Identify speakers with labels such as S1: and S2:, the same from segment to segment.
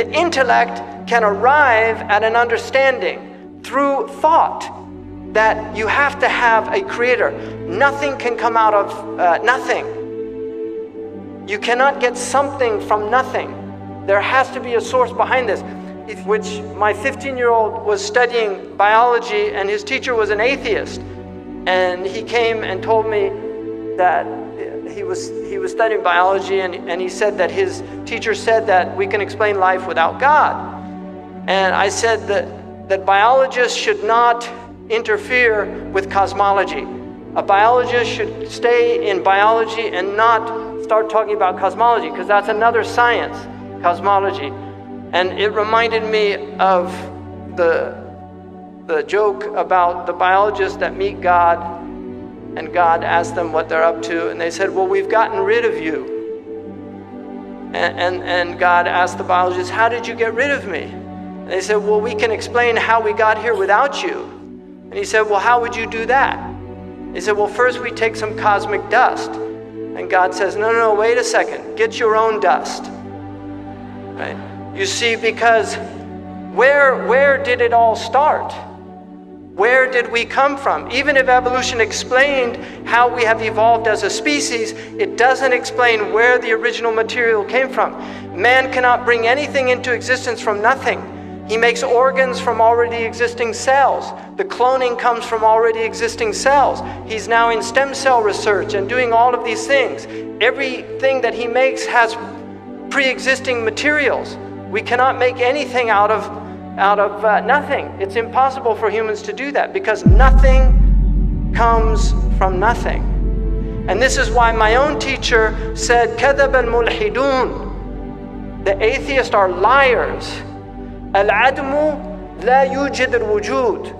S1: The intellect can arrive at an understanding through thought that you have to have a creator. Nothing can come out of nothing. You cannot get something from nothing. There has to be a source behind this. Which my 15-year-old was studying biology, and his teacher was an atheist. And he came and told me that he was studying biology, and he said that his teacher said that we can explain life without God. And I said that biologists should not interfere with cosmology. A biologist should stay in biology and not start talking about cosmology, because that's another science, cosmology. And it reminded me of the joke about the biologists that meet God, and God asked them what they're up to, and they said, well, we've gotten rid of you. And God asked the biologists, how did you get rid of me? And they said, well, we can explain how we got here without you. And he said, well, how would you do that? He said, well, first we take some cosmic dust. And God says, no, wait a second, get your own dust. Right? You see, because where did it all start? Where did we come from? Even if evolution explained how we have evolved as a species, it doesn't explain where the original material came from. Man cannot bring anything into existence from nothing. He makes organs from already existing cells. The cloning comes from already existing cells. He's now in stem cell research and doing all of these things. Everything that he makes has pre-existing materials. We cannot make anything out of nothing. It's impossible for humans to do that, because nothing comes from nothing. And this is why my own teacher said, كَذَبَ الْمُلْحِدُونَ. The atheists are liars. الْعَدْمُ لَا يُوجِدُ الْوُجُودِ.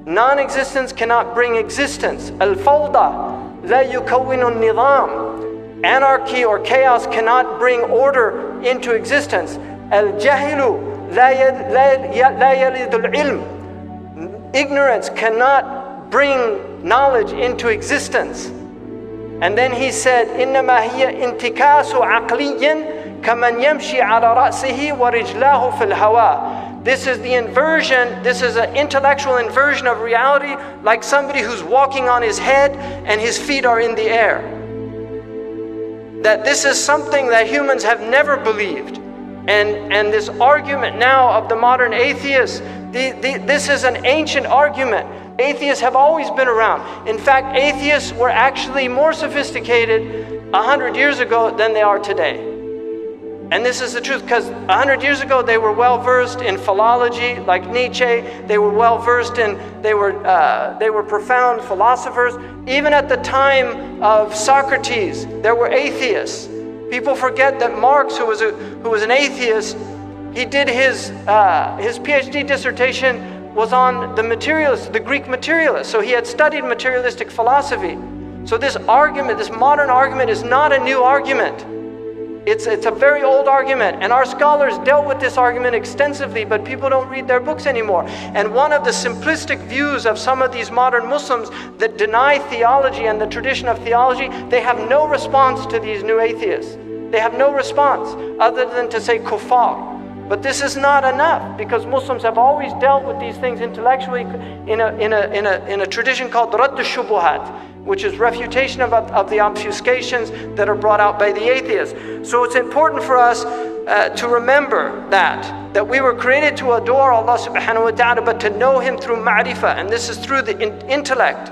S1: Non-existence cannot bring existence. الْفَوْضَى لَا يُكَوِّنُ النِّظَامِ. Anarchy or chaos cannot bring order into existence. الْجَهِلُ لَا يَلِدُ الْعِلْمِ. Ignorance cannot bring knowledge into existence. And then he said, إِنَّمَا هِيَ انْتِكَاسُ عَقْلِيٍّ كَمَنْ يَمْشِي عَلَى رَأْسِهِ وَرِجْلَاهُ فِي الْهَوَىٰ. This is the inversion, this is an intellectual inversion of reality, like somebody who's walking on his head and his feet are in the air. That this is something that humans have never believed. And this argument now of the modern atheists, this is an ancient argument. Atheists have always been around. In fact, atheists were actually more sophisticated 100 years ago than they are today. And this is the truth, because 100 years ago they were well versed in philology, like Nietzsche. They were well versed in, they were profound philosophers. Even at the time of Socrates, there were atheists. People forget that Marx, who was an atheist, he did his PhD dissertation was on the materialists, the Greek materialists. So he had studied materialistic philosophy. So this argument, this modern argument, is not a new argument. It's a very old argument, and our scholars dealt with this argument extensively, but people don't read their books anymore. And one of the simplistic views of some of these modern Muslims that deny theology and the tradition of theology, they have no response to these new atheists. They have no response other than to say kuffar. But this is not enough, because Muslims have always dealt with these things intellectually in a tradition called Radd al-Shubuhat, which is refutation of the obfuscations that are brought out by the atheists. So it's important for us to remember that we were created to adore Allah subhanahu wa ta'ala, but to know Him through ma'rifah, and this is through the intellect.